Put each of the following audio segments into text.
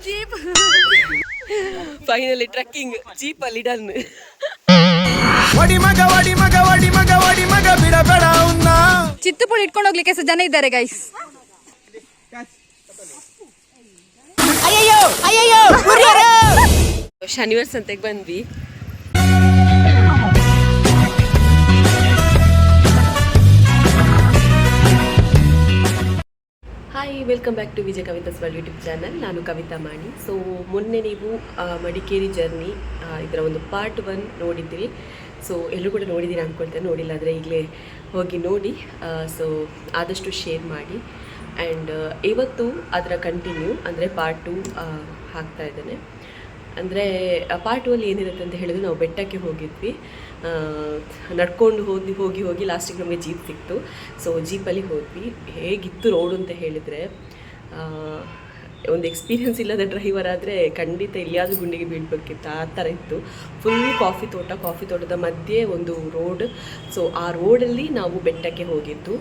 Jeep finally trekking jeep ಅಲ್ಲಿ done. ಚಿತ್ತುಪುಳಿ ಇಟ್ಕೊಂಡು ಹೋಗ್ಲಿಕ್ಕೆ ಜನ ಇದ್ದಾರೆ ಗೈಸ್. ಶನಿವಾರ ಸಂತೆಗೆ ಬಂದ್ವಿ. Hi, welcome back to Vijaya Kavitha's world YouTube channel. ನಾನು ಕವಿತಾ ಮಾಣಿ. ಸೊ ಮೊನ್ನೆ ನೀವು ಮಡಿಕೇರಿ ಜರ್ನಿ ಇದರ ಒಂದು ಪಾರ್ಟ್ 1 ನೋಡಿದ್ದೀರಿ. ಸೊ ಎಲ್ಲರೂ ಕೂಡ ನೋಡಿದ್ದೀರಿ ಅಂದ್ಕೊಳ್ತೇನೆ. ನೋಡಿಲ್ಲ ಆದರೆ ಈಗಲೇ ಹೋಗಿ ನೋಡಿ. ಸೊ ಆದಷ್ಟು ಶೇರ್ ಮಾಡಿ. ಆ್ಯಂಡ್ ಇವತ್ತು ಅದರ ಕಂಟಿನ್ಯೂ ಅಂದರೆ ಪಾರ್ಟ್ 2 ಹಾಕ್ತಾ ಇದ್ದೇನೆ. ಅಂದರೆ ಪಾರ್ಟ್ 2 ಅಲ್ಲಿ ಏನಿರುತ್ತೆ ಅಂತ ಹೇಳಿದ್ರೆ, ನಾವು ಬೆಟ್ಟಕ್ಕೆ ಹೋಗಿದ್ವಿ. ನಡ್ಕೊಂಡು ಹೋಗಿ ಲಾಸ್ಟಿಗೆ ನಮಗೆ ಜೀಪ್ ಸಿಕ್ತು. ಸೊ ಜೀಪಲ್ಲಿ ಹೋದ್ವಿ. ಹೇಗಿತ್ತು ರೋಡು ಅಂತ ಹೇಳಿದರೆ, ಒಂದು ಎಕ್ಸ್ಪೀರಿಯನ್ಸ್ ಇಲ್ಲದ ಡ್ರೈವರ್ ಆದರೆ ಖಂಡಿತ ಎಲ್ಲಿಯಾದರೂ ಗುಂಡಿಗೆ ಬೀಳ್ಬೇಕಿತ್ತು, ಆ ಥರ ಇತ್ತು. ಫುಲ್ ಕಾಫಿ ತೋಟದ ಮಧ್ಯೆ ಒಂದು ರೋಡ್. ಸೊ ಆ ರೋಡಲ್ಲಿ ನಾವು ಬೆಟ್ಟಕ್ಕೆ ಹೋಗಿದ್ದು,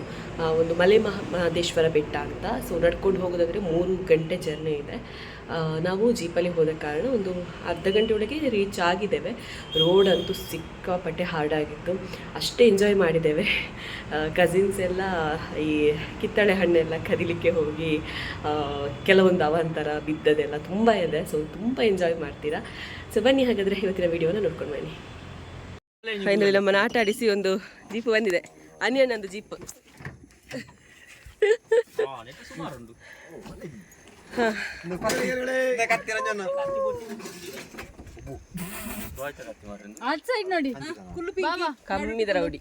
ಒಂದು ಮಹದೇಶ್ವರ ಬೆಟ್ಟ ಅಂತ. ಸೊ ನಡ್ಕೊಂಡು ಹೋಗೋದಾದರೆ 3 ಗಂಟೆ ಜರ್ನಿ ಇದೆ. ನಾವು ಜೀಪಲ್ಲಿ ಹೋದ ಕಾರಣ ಒಂದು ಅರ್ಧ ಗಂಟೆ ಒಳಗೆ ರೀಚ್ ಆಗಿದ್ದೇವೆ. ರೋಡ್ ಅಂತೂ ಸಿಕ್ಕಾಪಟ್ಟೆ ಹಾರ್ಡಾಗಿತ್ತು. ಅಷ್ಟೇ ಎಂಜಾಯ್ ಮಾಡಿದ್ದೇವೆ. ಕಸಿನ್ಸ್ ಎಲ್ಲ ಈ ಕಿತ್ತಳೆ ಹಣ್ಣೆಲ್ಲ ಕದಿಲಿಕ್ಕೆ ಹೋಗಿ ಕೆಲವೊಂದು ಅವಾಂತರ ಬಿದ್ದದೆಲ್ಲ ತುಂಬ ಇದೆ. ಸೊ ತುಂಬ ಎಂಜಾಯ್ ಮಾಡ್ತೀರಾ. ಸೊ ಬನ್ನಿ, ಹಾಗಾದರೆ ಇವತ್ತಿನ ವಿಡಿಯೋನ ನೋಡ್ಕೊಂಡು ಬನ್ನಿ. ಫೈನಲಿ ನಮ್ಮನ್ನು ಆಟ ಆಡಿಸಿ ಒಂದು ಜೀಪ್ ಬಂದಿದೆ. ಅನಿಯನ್ನೊಂದು ಜೀಪ್. ನೋಡಿ ಕಮ್ಮಿದ ರೌಡಿ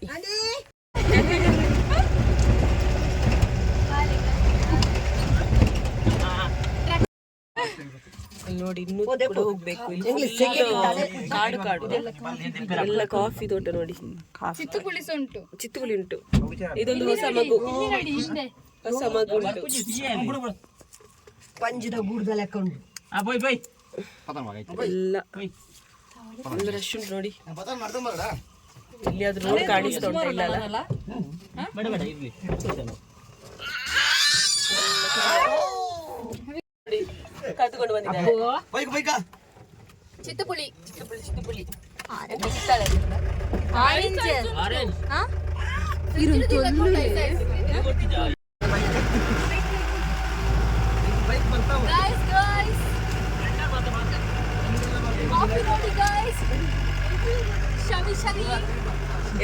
ನೋಡಿ. ಇನ್ನೂ ಕೂಡ ಹೋಗ್ಬೇಕು. ಕಾಡು ಎಲ್ಲ ಕಾಫಿ ತೋಟ ನೋಡಿ. ಚಿತ್ತುಗುಳಿ ಉಂಟು. ಇದೊಂದು ಹೊಸ ಮಗು ಉಂಟು. ಪಂಜದ ಗೂಡ್ದ ಲೆಕ್ಕ ಉಂಟು. ಎಲ್ಲ ರಶ್ ಉಂಟು ನೋಡಿ. ಇಲ್ಲಿ ಅದು ರೋಡ್ ಕಾಣಿಸ್ತಾ ಉಂಟು. ಇಲ್ಲ ಕತ್ಕೊಂಡು ಬಂದಿದ್ದಾರೆ. ಚಿತ್ತುಪುಳಿ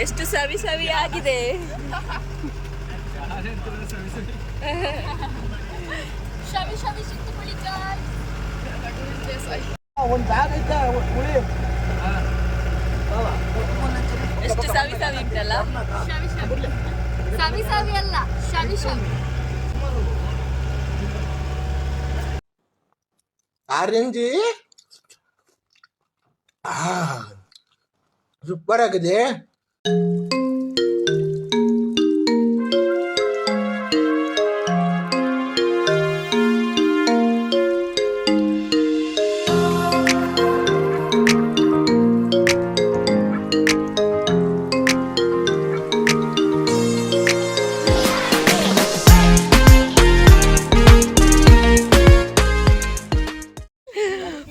ಎಷ್ಟು ಸವಿ ಆಗಿದೆ. ಎಷ್ಟು ಸವಿ ಉಂಟಲ್ಲ. ಸವಿ ಅಲ್ಲ, ಶವಿ ಆರೆಂಜ್ ಸೂಪರ್ ಆಗಿದೆ.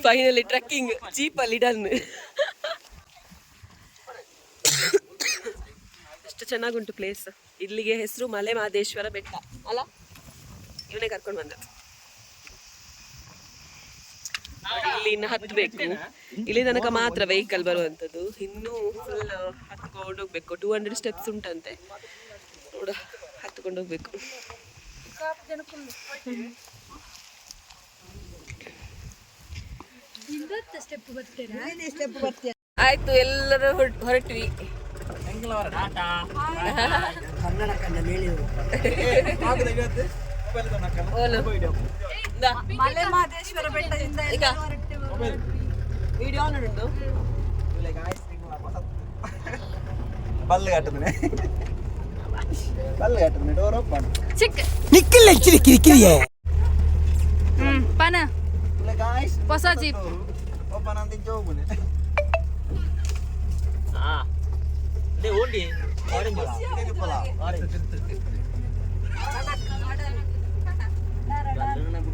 ಫೈನಲಿ ಟ್ರಕ್ಕಿಂಗ್ ಜೀಪ್ ಅಲ್ಲಿ ಡನ್. ಎಷ್ಟು ಚೆನ್ನಾಗುಂಟು ಪ್ಲೇಸ್. ಇಲ್ಲಿಗೆ ಹೆಸರು ಮಹದೇಶ್ವರ ಬೆಟ್ಟ ಅಲ್ಲ. ಇವನೇ ಕರ್ಕೊಂಡು ಬಂದ. ಇಲ್ಲಿ ಇನ್ನು ಹತ್ತಬೇಕು. ಇಲ್ಲಿ ತನಕ ಮಾತ್ರ ವೆಹಿಕಲ್ ಬರುವಂಥದ್ದು. ಇನ್ನೂ ಫುಲ್ ಹತ್ಕೊಂಡು ಹೋಗ್ಬೇಕು. 200 ಸ್ಟೆಪ್ಸ್ ಉಂಟಂತೆ. ನೋಡ, ಹತ್ಕೊಂಡು ಹೋಗ್ಬೇಕು. ಆಯ್ತು, ಎಲ್ಲರೂ ಹೊರಟ್ವಿ. ಮಹದೇಶ್ವರ ಬೆಟ್ಟದಿಂದ ಈಗ ವಿಡಿಯೋ ನೋಡುಂಟು. ಪನ ಹೊಸ ಜೀಪ್.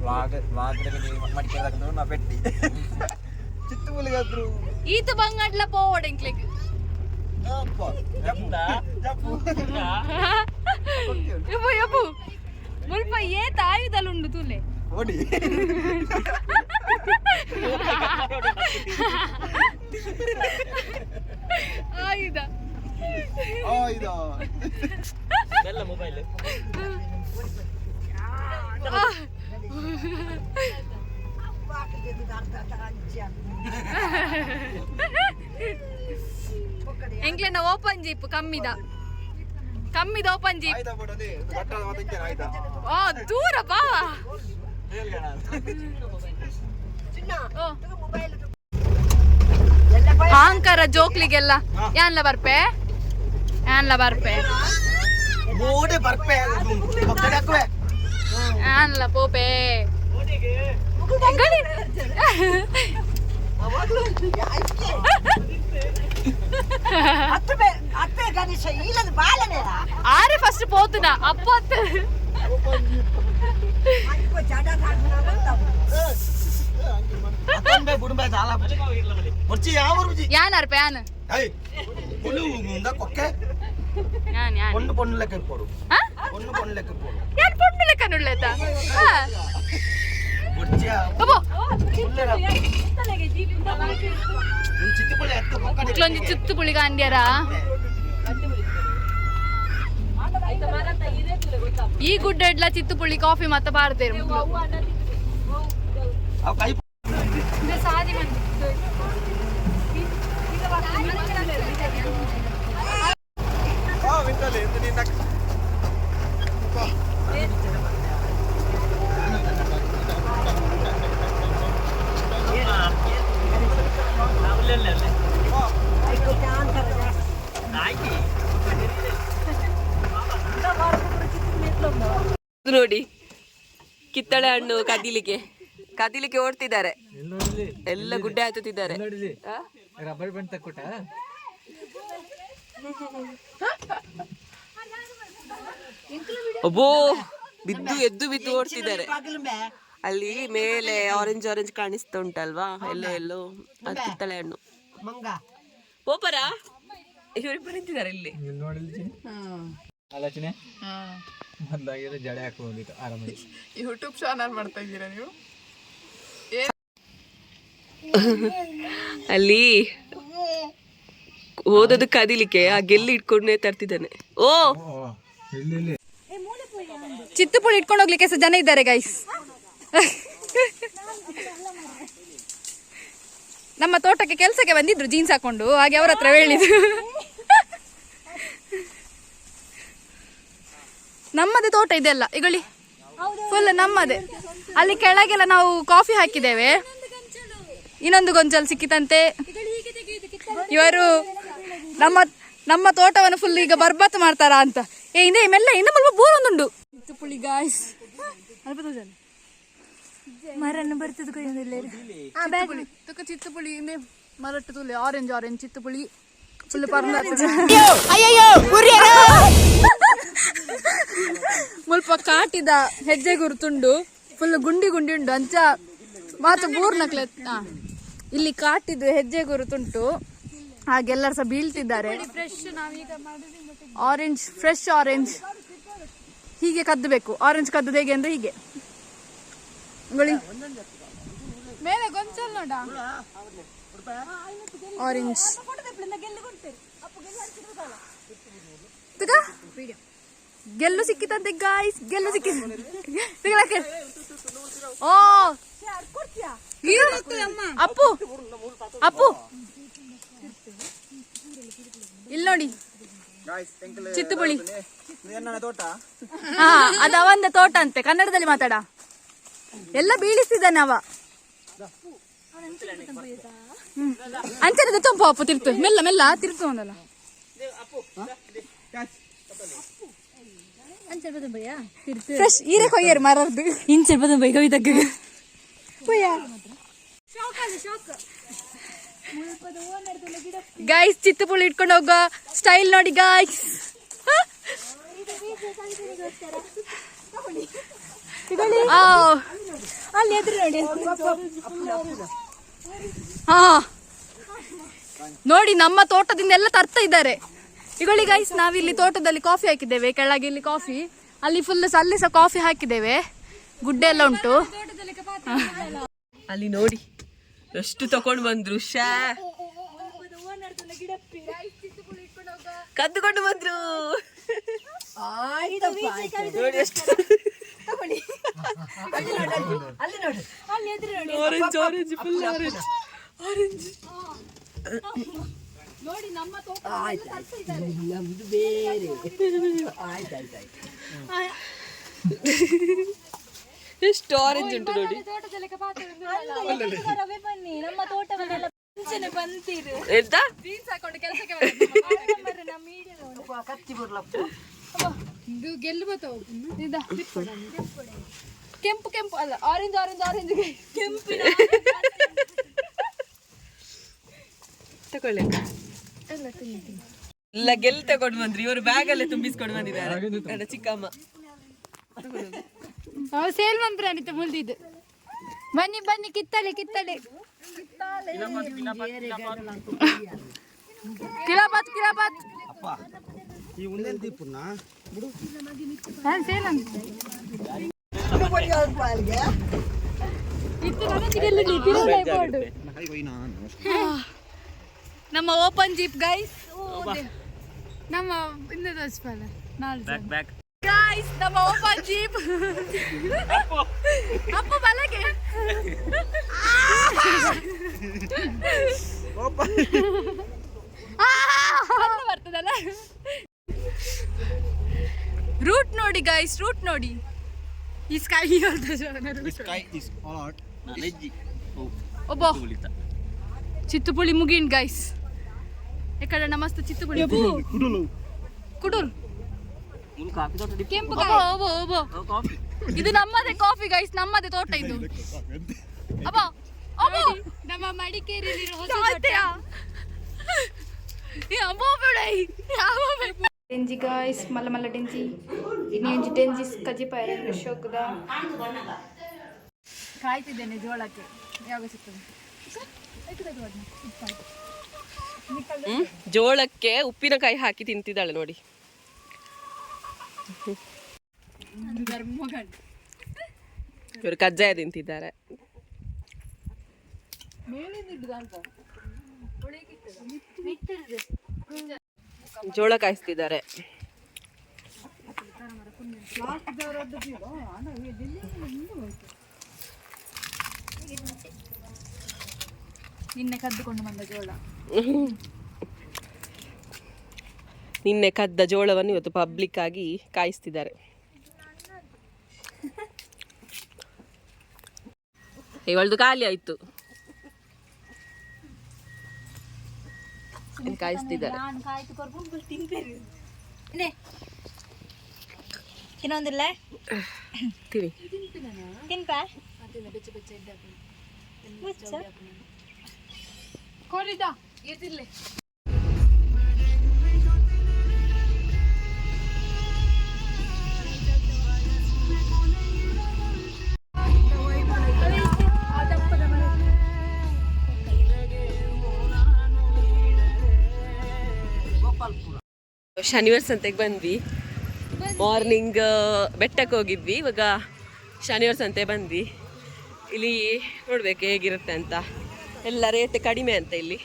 ಮಡಿಕೇರಿ ಬೆಟ್ಟಿ ಚಿತ್ತಮೂಲಿಗಾದ್ರು ಈತ ಬಂಗಡ್ಲ ಪೋವಡ ಇಂಕ್ಲೆಗ್ ಯಪ್ಪು ಯಪ್ಪು ಮುಲ್ಪ ಏತ ಆಯುಧಲುಂಡು ತೂಲೆ ಓಡಿ ಆಯುಧ ಇದು ಎಲ್ಲ ಮೊಬೈಲ್ ಎಂಕ್ಲೆನ ಓಪನ್ ಜೀಪ್ ಕಮ್ಮಿದ ಓಪನ್ ಜೀಪ್ ಓ ದೂರ ಬಾ ಅಹಂಕಾರ ಜೋಕ್ಲಿಗೆಲ್ಲ ಯಾನ್ಲ ಬರ್ಪೆ ಯಾನ್ಲ ಪೋಪೆ ಆರೆ ಫಸ್ಟ್ పోతున ಅಪ್ಪತ್ತ ಯಾನ್ ಅರ್ಪ ಯಾನ್ பொண்ணு பொண்ணு லெக்க போடு பொண்ணு பொண்ணு லெக்க போடு ಯಾನ್ ಪೊಣ್ಣು ಲೆಕ್ಕ ನುಳ್ಳೆತ ಇಟ್ಲೊಂದು ಚಿತ್ತು ಪುಳಿ ಗಾಂಡ್ಯಾರ ಈ ಗುಡ್ಡ ಎಡ್ಲ ಚಿತ್ತು ಪುಳಿ ಕಾಫಿ ಮತ್ತೆ ಬಾರ್ದೇರು ನೋಡಿ ಕಿತ್ತಳೆ ಹಣ್ಣು ಕದಿಲಿಕ್ಕೆ ಓಡ್ತಿದ್ದಾರೆ, ಎಲ್ಲ ಗುಡ್ಡೆ ಹತ್ತುತ್ತಿದ್ದಾರೆ. ರಬ್ಬರ್ ಬ್ಯಾಂಡ್ ತಕ್ಕೊಟ ಒಬ್ಬೋ ಎದ್ದು ಬಿದ್ದು ಓಡ್ತಿದ್ದಾರೆ. ಅಲ್ಲಿ ಮೇಲೆ ಆರೆಂಜ್ ಕಾಣಿಸ್ತಾ ಉಂಟಲ್ವಾ, ಎಲ್ಲೋ ಅದು ಕಿತ್ತಳೆ ಹಣ್ಣು. ಪೋಪರ ಇವರಿಬ್ಬರು ನಿಂತಿದ್ದಾರೆ ಇಲ್ಲಿ. ಆಲೋಚನೆ ಮೊದಲಾಗಿದ್ರೆ ಜಡೆ ಹಾಕೊಂಡಿತ್ತು ಆರಾಮಾಗಿ. ಯೂಟ್ಯೂಬ್ ಚಾನಲ್ ಮಾಡ್ತಾ ಇದ್ದೀರಾ ನೀವು? ಅಲ್ಲಿ ಓದೋದು ಕದಿಲಿಕ್ಕೆ ಆ ಗೆಲ್ಲಿ ಇಟ್ಕೊಂಡೇ ತರ್ತಿದ್ದಾನೆ. ಓ ಚಿತ್ತುಪುಳಿ ಇಟ್ಕೊಂಡು ಹೋಗ್ಲಿಕ್ಕೆ ಜನ ಇದ್ದಾರೆ ಗೈಸ್. ನಮ್ಮ ತೋಟಕ್ಕೆ ಕೆಲಸಕ್ಕೆ ಬಂದಿದ್ರು ಜೀನ್ಸ್ ಹಾಕೊಂಡು, ಹಾಗೆ ಅವ್ರ ಹತ್ರ ಹೇಳಿದ್ರು ನಮ್ಮದೇ ತೋಟ ಇದೆಲ್ಲ ಈಗಳಿ ಫುಲ್ ನಮ್ಮದೇ. ಅಲ್ಲಿ ಕೆಳಗೆಲ್ಲ ನಾವು ಕಾಫಿ ಹಾಕಿದ್ದೇವೆ. ಇನ್ನೊಂದು ಗೊಂಚಲು ಸಿಕ್ಕಿತಂತೆ. ಇವರು ನಮ್ಮ ತೋಟವನ್ನು ಫುಲ್ ಈಗ ಬರ್ಬಾತ್ ಮಾಡ್ತಾರ ಅಂತ. ಹಿಂದೆ ಮೆಲ್ಲ ಇನ್ನು ಸ್ವಲ್ಪ ಬೋರೊಂದುಂಡು ಚಿತ್ತುಪುಳಿ ಗಾಯ್ಸ್. ಮರನ್ನು ಬರ್ತದ ಚಿತ್ತುಪುಳಿ ಹಿಂದೆ ಮರಟ್ಟು ತುಲೆ ಆರೆಂಜ್ ಚಿತ್ತುಪುಳಿ ಫುಲ್ ಮುಲ್ಪ ಕಾಟಿದ ಹೆಜ್ಜೆ ಗುರುತುಂಡು, ಫುಲ್ ಗುಂಡಿ ಉಂಡು ಅಂಚ ಮಾತು ಬೂರ್ನಕ್ಲೆ. ಇಲ್ಲಿ ಕಾಟಿದ ಹೆಜ್ಜೆ ಗುರುತುಂಟು, ಹಾಗೆಲ್ಲರೂ ಸಹ ಬೀಳ್ತಿದ್ದಾರೆ. ಆರೆಂಜ್, ಫ್ರೆಶ್ ಆರೆಂಜ್ ಹೀಗೆ ಕದ್ದಬೇಕು. ಆರೆಂಜ್ ಕದ್ದದು ಹೇಗೆ ಅಂದ್ರೆ ಹೀಗೆ ಮೇಲೆ ಗೊಂಚಲ್ ನೋಡ ಆರೆಂಜ್ ಗೆಲ್ಲು ಸಿಕ್ಕಿತಂತೆ ಗಾಯ್ಸ್, ಗೆಲ್ಲು ಸಿಕ್ಕಿದೆ. ಓ ಅಪ್ಪು ಇಲ್ಲಿ ನೋಡಿ ಚಿತ್ತುಪುಳಿ. ಹಾ, ಅದು ಅವಂದ ತೋಟ ಅಂತೆ. ಕನ್ನಡದಲ್ಲಿ ಮಾತಾಡ. ಎಲ್ಲ ಬೀಳಿಸ್ತಿದ್ದಾನೆ ಅವ. ಅಂಚನೆ ತುಂಬ ಅಪ್ಪು ತಿರ್ತು, ಮೆಲ್ಲ ತಿರ್ತು ಅವನಲ್ಲ. ಫ್ರೆಶ್ ಈರೆ ಕೊಯ್ಯರು ಮರದ್ದು ಇಂಚೆ ಬದ ಬೈ ಕವಿತಕ್ಕ ಗೈಸ್. ಚಿತ್ತುಪುಳಿ ಇಟ್ಕೊಂಡು ಹೋಗೋ ಸ್ಟೈಲ್ ನೋಡಿ ಗಾಯ್ಸ್. ಅಲ್ಲಿ ಎದುರು ನೋಡಿ. ಹಾ ನೋಡಿ, ನಮ್ಮ ತೋಟದಿಂದ ಎಲ್ಲ ತರ್ತಾ ಇದ್ದಾರೆ. ಇಗೊಳ್ಳಿ ಗೈಸ್, ನಾವಿಲ್ಲಿ ತೋಟದಲ್ಲಿ ಕಾಫಿ ಹಾಕಿದ್ದೇವೆ. ಕೆಳಗೆ ಇಲ್ಲಿ ಕಾಫಿ, ಅಲ್ಲಿ ಫುಲ್ ಅಲ್ಲಿ ಸಹ ಕಾಫಿ ಹಾಕಿದ್ದೇವೆ. ಗುಡ್ಡೆ ಎಲ್ಲ ಉಂಟು ಅಲ್ಲಿ ನೋಡಿ ಎಷ್ಟು ತಕೊಂಡ್ ಬಂದ್ರು. ಕದ್ದುಕೊಂಡು ಬಂದ್ರು ನೋಡಿ ಎಷ್ಟು. Orange orange full orange orange ನೋಡಿ. ನಮ್ಮ ತೋಟ ನಮ್ದು ಬೇರೆ. ಎಷ್ಟು ಆರೆಂಜ್ ಉಂಟು ನೋಡಿ. ಬನ್ನಿ, ನಮ್ಮ ತೋಟವನ್ನೆಲ್ಲ ಬಂತೀರಿ ಎಂತ ಜೀನ್ಸ್ ಹಾಕೊಂಡು ಕೆಲಸಕ್ಕೆ ಕತ್ತಿ ಬರ್ಲಪ್ಪ. ಇದು ಗೆಲ್ಲು ಬರ್ತಾವ. ಕೆಂಪು ಕೆಂಪು ಅಲ್ಲ, ಆರೆಂಜ್ ಆರೆಂಜ್ ಆರೆಂಜ್ ಕೆಂಪಿನ ತಕೊಳ್ಳಿ. ಇಲ್ಲ ಗೆಲ್ ತಗೊಂಡು ಬಂದ್ರಿ ಇವರು. ಬ್ಯಾಗ್ ಅಲ್ಲೇ ತುಂಬಿಸ್ಕೊಂಡು ಬಂದಿದ್ದಾರೆ ಚಿಕ್ಕಮ್ಮ. ಸೇಲ್ ಮಂತ್ರ ಮುಲ್ದಿದ್ದು. ಬನ್ನಿ ಬನ್ನಿ, ಕಿತ್ತಳೆ ಕಿತ್ತಳೆ ಕಿಲಾಬಾತ್ ಕಿಲಾಬಾತ್. ಈ ಉಂಡೆನ ದೀಪನ್ನ ಬಿಡು. ಸೇಲ್ ಅಂತ ನಮ್ಮ ಓಪನ್ ಜೀಪ್ ಗೈಸ್. ನಮ್ಮ ಗೈಸ್, ನಮ್ಮ ಓಪನ್ ಜೀಪ್. ಅಪ್ಪು ಬಲಗೆ ಬರ್ತದಲ್ಲ. ರೂಟ್ ನೋಡಿ ಗೈಸ್, ರೂಟ್ ನೋಡಿ. ಈ ಸ್ಕೈ ಒಬ್ಬ ಚಿತ್ತುಪುಳಿ ಮುಗಿನ್ ಗೈಸ್. ಎಕಡೆ ನಮಸ್ತೆ ಚಿತ್ತುಪುಳಿ ಕುಡೂಲ್ ಕೆಂಪು ಇದು ನಮ್ಮದೇ ಕಾಫಿ ಗೈಸ್, ನಮ್ಮದೇ ತೋಟ ಇದು. ಅಬ್ಬಾ ಅಬ್ಬಾ, ನಮ್ಮ ಮಡಿಕೇರಿಯಲ್ಲಿರೋ ಡೆಂಜಿ ಗಾಯ್ಸ್, ಮಲ್ಲ ಮಲ್ಲ ಡೆಂಜಿ ಇನ್ನೇಂಜಿ ಡೆಂಜಿ ಕಜಿಪಾಯ ಶೋಕದ ಕಾಯ್ತಿದ್ದೇನೆ ಜೋಳಕ್ಕೆ ಯಾವಾಗ ಸಿಗ್ತದೆ. ಜೋಳಕ್ಕೆ ಉಪ್ಪಿನಕಾಯಿ ಹಾಕಿ ತಿಂತಿದ್ದಾಳೆ ನೋಡಿ. ಇವರು ಕಜ್ಜಾಯ ತಿಂತಿದ್ದಾರೆ. ಜೋಳ ಕಾಯಿಸ್ತಿದ್ದಾರೆ. ನಿನ್ನೆ ಕದ್ದುಕೊಂಡು ಬಂದ ಜೋಳ. ನಿನ್ನೆ ಕದ್ದ ಜೋಳವನ್ನು ಇವತ್ತು ಪಬ್ಲಿಕ್ ಆಗಿ ಕಾಯಿಸ್ತಿದ್ದಾರೆ. ಇವಳ್ದು ಖಾಲಿ ಆಯ್ತು, ಕಾಯಿಸ್ತಿದ್ದಾರೆ. ತಿನ್ನೊಂದಿಲ್ಲ ತಿನ್ನಿ. ತಿನ್ಪ ಕೋರಿದ ಎದಿರ್ಲೆ. ಶನಿವಾರ ಸಂತೆಗೆ ಬಂದ್ವಿ. ಮಾರ್ನಿಂಗ್ ಬೆಟ್ಟಕ್ಕೆ ಹೋಗಿದ್ವಿ, ಇವಾಗ ಶನಿವಾರ ಸಂತೆ ಬಂದ್ವಿ. ಇಲ್ಲಿ ನೋಡ್ಬೇಕು ಹೇಗಿರುತ್ತೆ ಅಂತ. ಎಲ್ಲ ರೇಟ್ ಕಡಿಮೆ ಅಂತ ಇಲ್ಲಿ.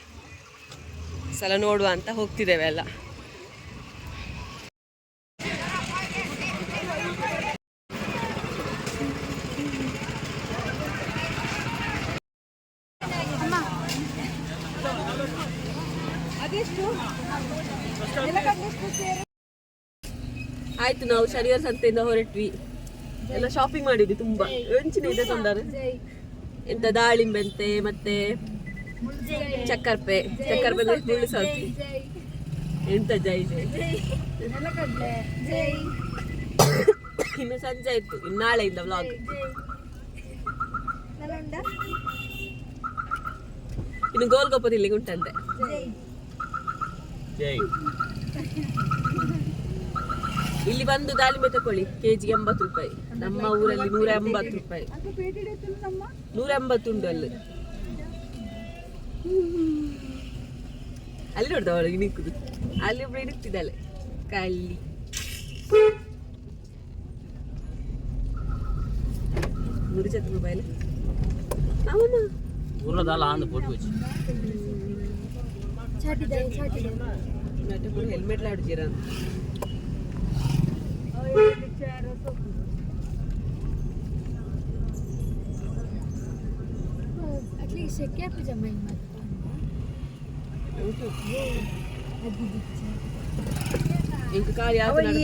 ಸಲ ನೋಡುವ ಅಂತ ಹೋಗ್ತಿದ್ದೇವೆ ಎಲ್ಲ. ಆಯ್ತು, ನಾವು ಶನಿವಾರ ಸಂತೆಯಿಂದ ಹೊರಟ್ವಿ. ಎಲ್ಲ ಶಾಪಿಂಗ್ ಮಾಡಿದ್ವಿ ತುಂಬಾ. ಹೆಂಚಿನ ಇದೆ ತೊಂದರೆ. ಎಂತ ದಾಳಿಂಬೆಂತೆ ಮತ್ತೆ ಚಕ್ಕರ್ಪೆ ಮುಳ್ಳು ಸೌತಿ. ಎಂತ ಜೈ ಜೈ. ಇನ್ನು ಸಂಜೆ ಆಯ್ತು, ಇನ್ನು ನಾಳೆಯಿಂದ ವ್ಲಾಗ್. ಇನ್ನು ಗೋಲ್ಗೊಪ್ಪ ತಿನ್ಲಿಕ್ಕೆ ಉಂಟಂತೆ. ಇಲ್ಲಿ ಬಂದು ದಾಳಿಂಬೆ ತಕೊಳ್ಳಿ ಕೆಜಿಗೆ 80 ರೂಪಾಯಿ. ನಮ್ಮ ಊರಲ್ಲಿ 180 ರೂಪಾಯಿ. 180 ಉಂಟು ಅಲ್ಲಿ. ಅಲ್ಲಿ ನೋಡ್ದ ಅವಳಿಗೆ ನಿಕ್ಕುದು. ಅಲ್ಲಿ ಒಬ್ಳು ಇಡುತ್ತಿದ್ದಾಳೆ ಕಳ್ಳಿ. ₹100 అవునా ఊర్లో ఆందు పొట్టు వచ్చి హెల్మెట్లు ఆడుచీరా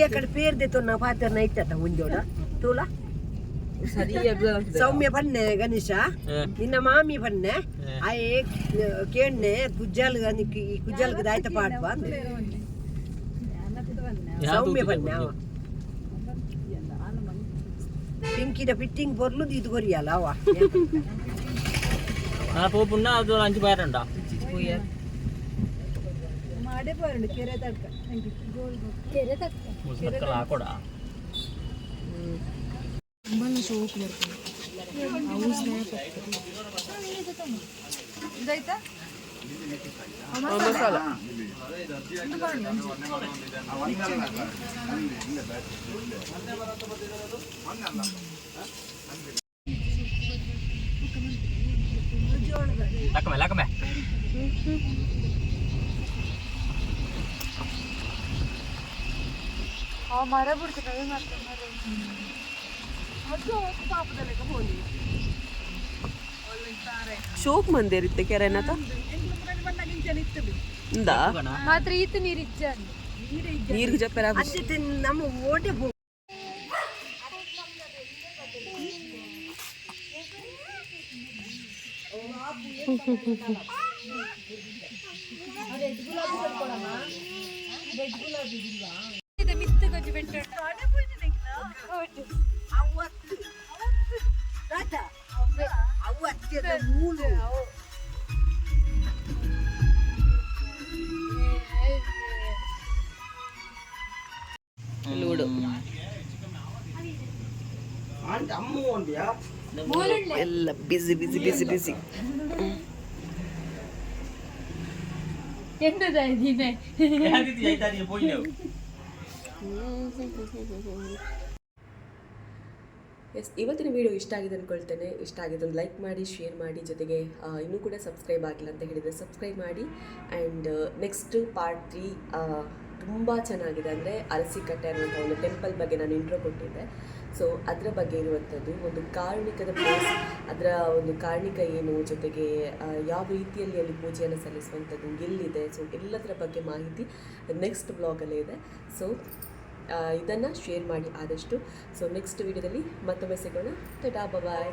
ఇక్కడ పేరు తెస్తున్నా పాత్ర నైట్ ఉందోడ తోలా ಸೌಮ್ಯ ಬನ್ನೆ ಗಣೇಶ ನಿನ್ನ ಮಾಮಿ ಬನ್ನೆ ಆಯೇ ಕೇಳ್ನೆ ಕುಜ್ಜಲ್ಗ ದಾಯ್ತ ಪಾಡ್ಬ ಅಂದ್ರೆ ಸೌಮ್ಯ ಬನ್ನೆ ಅವ ಪಿಂಕಿದ ಫಿಟ್ಟಿಂಗ್ ಬರ್ಲುದು ಇದು ಕೊರಿಯಲ್ಲ ಅವ పోపున్న అది 5 పేరంట ಮಾಡೇ ಬರಡು ಕೆರೆ ತಡ್ಕ ముసలక్కల ఆకోడా ತುಂಬಾನೇ ಶೋಕ್ ಬರ್ತದೆ ಇದಾಯ್ತಾ ಮಸಾಲ ಲಕ್ಕಮೆ ಮರ ಬಿಡ್ತಾರೆ ಮರ ಶೋಕ್ ಮಂದಿರುತ್ತೆ ಕೆರೆನತ ಮಾತ್ರ ಈತ ನೀರಿಜ್ಜ ನೀರು ಜಪ್ಪರ ನಮ್ಮ ಓಟೆ ಮಿತ್ತು ಗಜ್ಜಿ ಬೆಟ್ಟ ಲೂಡು ಎಲ್ಲ ಬಿಸಿ ಬಿಸಿ ಬಿಸಿ ಬಿಸಿ ಎಸ್, ಇವತ್ತಿನ ವಿಡಿಯೋ ಇಷ್ಟ ಆಗಿದೆ ಅಂದ್ಕೊಳ್ತೇನೆ. ಇಷ್ಟ ಆಗಿದೆ ಒಂದು ಲೈಕ್ ಮಾಡಿ, ಶೇರ್ ಮಾಡಿ, ಜೊತೆಗೆ ಇನ್ನೂ ಕೂಡ ಸಬ್ಸ್ಕ್ರೈಬ್ ಆಗಿಲ್ಲ ಅಂತ ಹೇಳಿದರೆ ಸಬ್ಸ್ಕ್ರೈಬ್ ಮಾಡಿ. ಆ್ಯಂಡ್ ನೆಕ್ಸ್ಟ್ ಪಾರ್ಟ್ 3 ತುಂಬ ಚೆನ್ನಾಗಿದೆ. ಅಂದರೆ ಅರಸಿಕಟ್ಟೆ ಅನ್ನುವಂಥ ಒಂದು ಟೆಂಪಲ್ ಬಗ್ಗೆ ನಾನು ಇಂಟ್ರೋ ಕೊಟ್ಟಿದ್ದೆ. ಸೊ ಅದರ ಬಗ್ಗೆ ಇರುವಂಥದ್ದು ಒಂದು ಕಾರ್ಣಿಕದ ಪ್ಲೇಸ್, ಅದರ ಒಂದು ಕಾರ್ಣಿಕ ಏನು, ಜೊತೆಗೆ ಯಾವ ರೀತಿಯಲ್ಲಿ ಅಲ್ಲಿ ಪೂಜೆಯನ್ನು ಸಲ್ಲಿಸುವಂಥದ್ದು, ಎಲ್ಲಿದೆ, ಸೊ ಎಲ್ಲದರ ಬಗ್ಗೆ ಮಾಹಿತಿ ನೆಕ್ಸ್ಟ್ ಬ್ಲಾಗಲ್ಲೇ ಇದೆ. ಸೊ ಇದನ್ನು ಶೇರ್ ಮಾಡಿ ಆದಷ್ಟು. ಸೊ ನೆಕ್ಸ್ಟ್ ವಿಡಿಯೋದಲ್ಲಿ ಮತ್ತೊಮ್ಮೆ ಸಿಗೋಣ. ಟಾಟಾ, ಬಾಯ್.